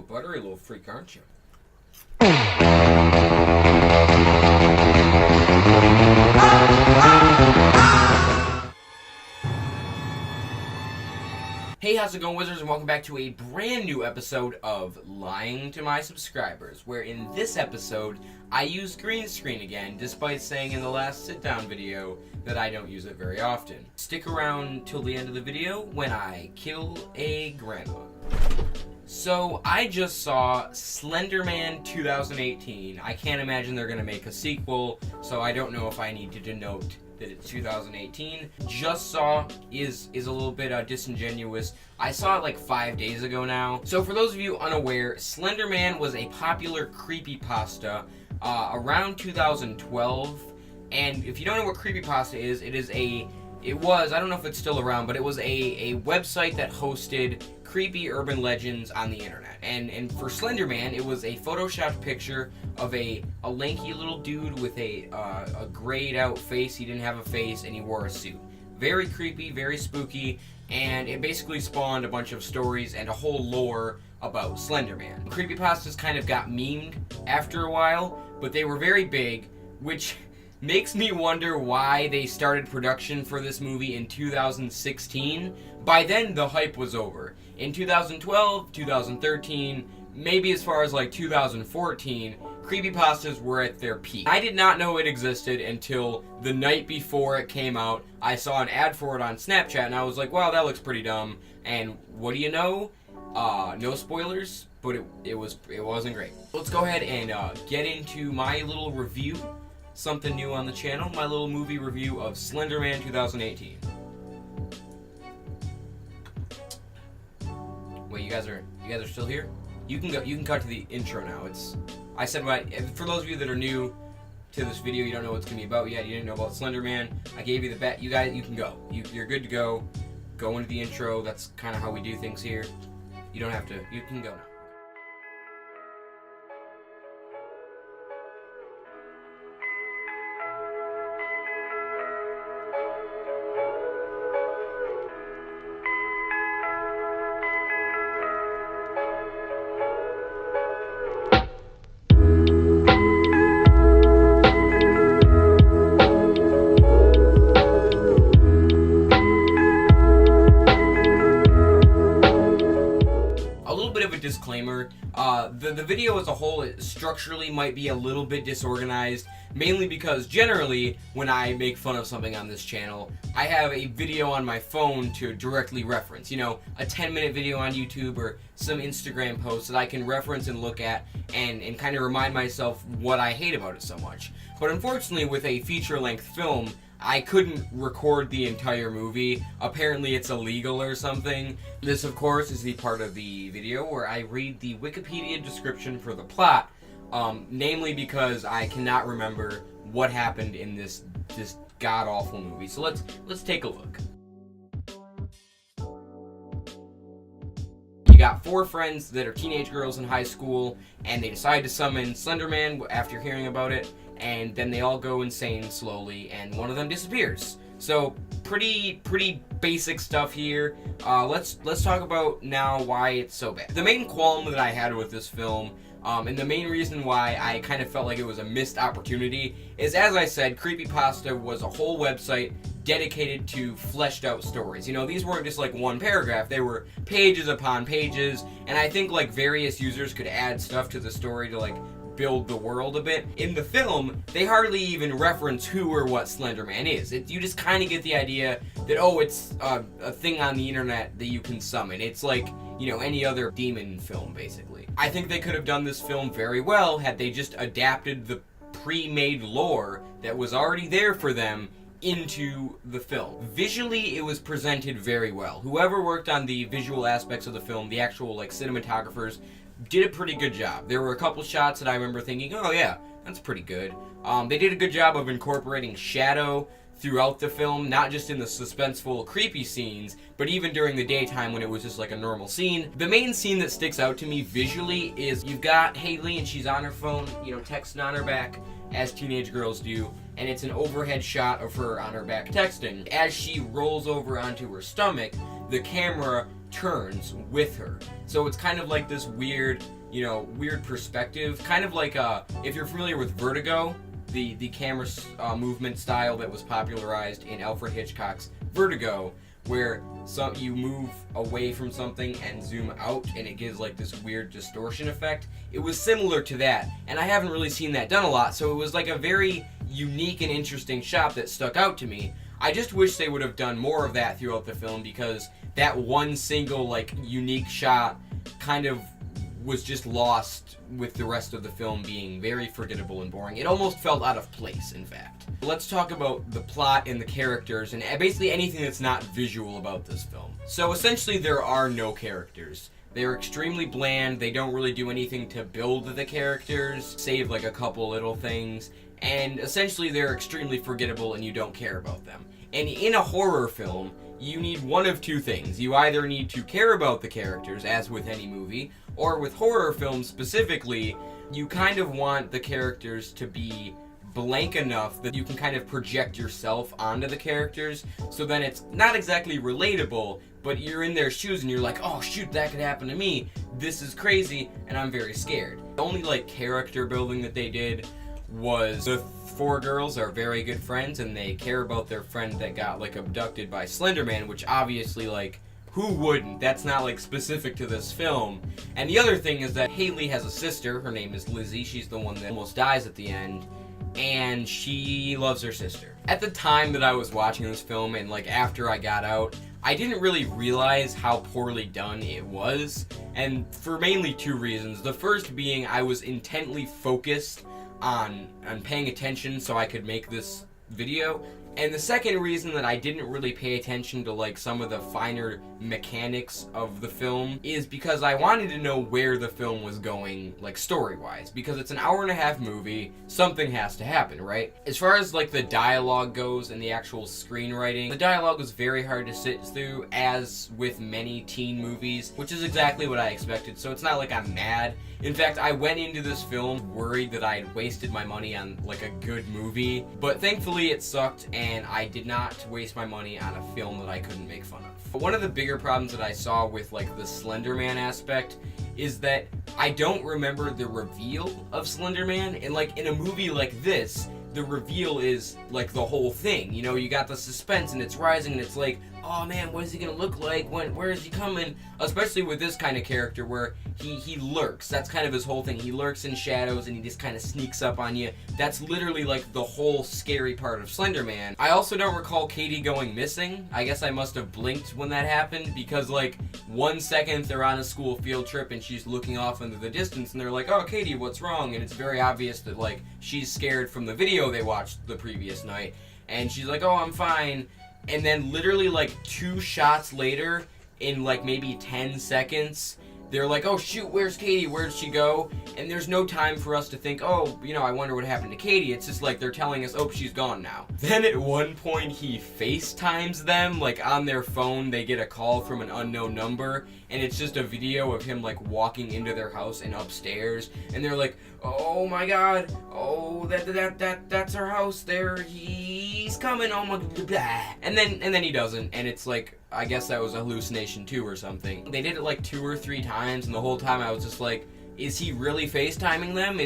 a buttery little freak, aren't you? Hey, how's it going, Wizards, and welcome back to a brand new episode of Lying to My Subscribers, where in this episode, I use green screen again, despite saying in the last sit-down video that I don't use it very often. Stick around till the end of the video when I kill a grandma. So, I just saw Slenderman 2018. I can't imagine they're going to make a sequel, so I don't know if I need to denote that it's 2018. Just saw is a little bit disingenuous. I saw it like 5 days ago now. So for those of you unaware, Slenderman was a popular creepypasta around 2012. And if you don't know what creepypasta is, it was, I don't know if it's still around, but it was a website that hosted creepy urban legends on the internet. And for Slenderman, it was a photoshopped picture of a lanky little dude with a grayed out face. He didn't have a face and he wore a suit. Very creepy, very spooky, and it basically spawned a bunch of stories and a whole lore about Slenderman. Creepypastas kind of got memed after a while, but they were very big, which makes me wonder why they started production for this movie in 2016. By then, the hype was over. In 2012, 2013, maybe as far as like 2014, creepypastas were at their peak. I did not know it existed until the night before it came out. I saw an ad for it on Snapchat and I was like, wow, that looks pretty dumb. And what do you know? No spoilers, but it wasn't great. Let's go ahead and get into my little review. Something new on the channel, my little movie review of Slenderman 2018. Wait, you guys are still here? You can cut to the intro now. I said for those of you that are new to this video, you don't know what it's gonna be about yet. You didn't know about Slenderman. I gave you the bet. You guys, you can go. You're good to go. Go into the intro. That's kind of how we do things here. You don't have to. You can go now. Disclaimer, the video as a whole structurally might be a little bit disorganized, mainly because generally when I make fun of something on this channel, I have a video on my phone to directly reference, you know, a 10-minute video on YouTube or some Instagram post that I can reference and look at and kind of remind myself what I hate about it so much. But unfortunately with a feature-length film, I couldn't record the entire movie. Apparently it's illegal or something. This, of course, is the part of the video where I read the Wikipedia description for the plot, namely because I cannot remember what happened in this god-awful movie. So let's take a look. You got four friends that are teenage girls in high school, and they decide to summon Slenderman after hearing about it. And then they all go insane slowly, and one of them disappears. So pretty basic stuff here. Let's talk about now why it's so bad. The main qualm that I had with this film, and the main reason why I kind of felt like it was a missed opportunity, is, as I said, Creepypasta was a whole website dedicated to fleshed out stories. You know, these weren't just like one paragraph, they were pages upon pages, and I think like various users could add stuff to the story to like build the world a bit. In the film, they hardly even reference who or what Slenderman is. You just kind of get the idea that, oh, it's a thing on the internet that you can summon. It's like, you know, any other demon film, basically. I think they could have done this film very well had they just adapted the pre-made lore that was already there for them into the film. Visually, it was presented very well. Whoever worked on the visual aspects of the film, the actual, like, cinematographers, did a pretty good job. There were a couple shots that I remember thinking, oh yeah, that's pretty good. They did a good job of incorporating shadow throughout the film, not just in the suspenseful, creepy scenes, but even during the daytime when it was just like a normal scene. The main scene that sticks out to me visually is you've got Haley and she's on her phone, you know, texting on her back, as teenage girls do, and it's an overhead shot of her on her back texting. As she rolls over onto her stomach, the camera turns with her. So it's kind of like this weird, weird perspective. Kind of like, if you're familiar with Vertigo, the camera movement style that was popularized in Alfred Hitchcock's Vertigo, where you move away from something and zoom out and it gives like this weird distortion effect. It was similar to that, and I haven't really seen that done a lot, so it was like a very unique and interesting shot that stuck out to me. I just wish they would have done more of that throughout the film, because that one single like unique shot kind of was just lost with the rest of the film being very forgettable and boring. It almost felt out of place, in fact. Let's talk about the plot and the characters and basically anything that's not visual about this film. So essentially there are no characters. They're extremely bland. They don't really do anything to build the characters, save like a couple little things, and essentially they're extremely forgettable and you don't care about them. And in a horror film, you need one of two things. You either need to care about the characters, as with any movie, or with horror films specifically, you kind of want the characters to be blank enough that you can kind of project yourself onto the characters, so then it's not exactly relatable, but you're in their shoes and you're like, oh shoot, that could happen to me, this is crazy, and I'm very scared. The only like character building that they did was the four girls are very good friends and they care about their friend that got like abducted by Slenderman, which obviously like, who wouldn't? That's not like specific to this film. And the other thing is that Haley has a sister, her name is Lizzie, she's the one that almost dies at the end, and she loves her sister. At the time that I was watching this film and like after I got out, I didn't really realize how poorly done it was, and for mainly two reasons. The first being I was intently focused on paying attention so I could make this video, and the second reason that I didn't really pay attention to like some of the finer mechanics of the film is because I wanted to know where the film was going, like story-wise, because it's an hour-and-a-half movie, something has to happen, right? As far as like the dialogue goes and the actual screenwriting, the dialogue was very hard to sit through, as with many teen movies, which is exactly what I expected, so it's not like I'm mad. In fact, I went into this film worried that I had wasted my money on like a good movie, but thankfully it sucked and I did not waste my money on a film that I couldn't make fun of. But one of the bigger problems that I saw with like the Slenderman aspect is that I don't remember the reveal of Slenderman, and like in a movie like this, the reveal is like the whole thing. You know, you got the suspense and it's rising and it's like, oh man, what is he gonna look like? Where is he coming? Especially with this kind of character where he lurks. That's kind of his whole thing. He lurks in shadows and he just kind of sneaks up on you. That's literally like the whole scary part of Slenderman. I also don't recall Katie going missing. I guess I must have blinked when that happened, because like 1 second they're on a school field trip and she's looking off into the distance and they're like, oh Katie, what's wrong? And it's very obvious that like she's scared from the video they watched the previous night, and she's like, oh, I'm fine. And then literally like 2 shots later, in like maybe 10 seconds, they're like, oh shoot, where's Katie? Where'd she go? And there's no time for us to think, oh, I wonder what happened to Katie. It's just like they're telling us, oh, she's gone now. Then at one point he FaceTimes them, like on their phone, they get a call from an unknown number, and it's just a video of him like walking into their house and upstairs, and they're like, oh my god, oh, that's our house there, he's coming, oh my blah. And then he doesn't, and it's like, I guess that was a hallucination too or something. They did it like 2 or 3 times, and the whole time I was just like, is he really FaceTiming them?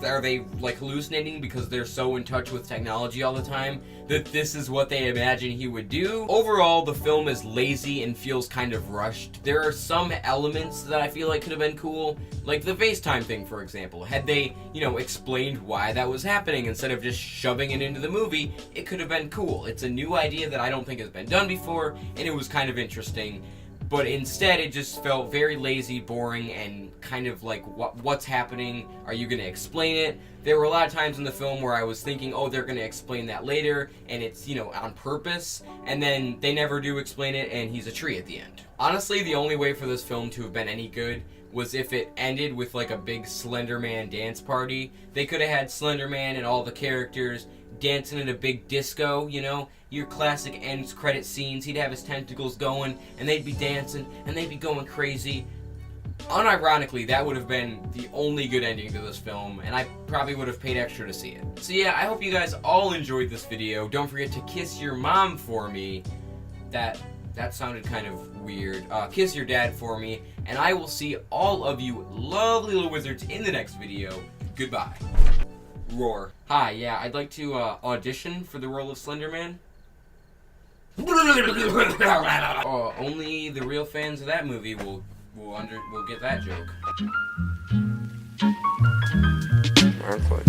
Are they like hallucinating because they're so in touch with technology all the time that this is what they imagine he would do? Overall, the film is lazy and feels kind of rushed. There are some elements that I feel like could have been cool, like the FaceTime thing, for example. Had they, explained why that was happening instead of just shoving it into the movie, it could have been cool. It's a new idea that I don't think has been done before, and it was kind of interesting. But instead, it just felt very lazy, boring, and kind of like, what's happening? Are you going to explain it? There were a lot of times in the film where I was thinking, oh, they're going to explain that later, and it's, on purpose, and then they never do explain it, and he's a tree at the end. Honestly, the only way for this film to have been any good was if it ended with like a big Slenderman dance party. They could have had Slenderman and all the characters dancing in a big disco, your classic end credit scenes. He'd have his tentacles going, and they'd be dancing, and they'd be going crazy. Unironically, that would have been the only good ending to this film, and I probably would have paid extra to see it. So yeah, I hope you guys all enjoyed this video. Don't forget to kiss your mom for me. That That sounded kind of weird. Kiss your dad for me, and I will see all of you lovely little wizards in the next video. Goodbye. Roar. Hi, yeah, I'd like to audition for the role of Slenderman. Only the real fans of that movie will get that joke. Earthquake.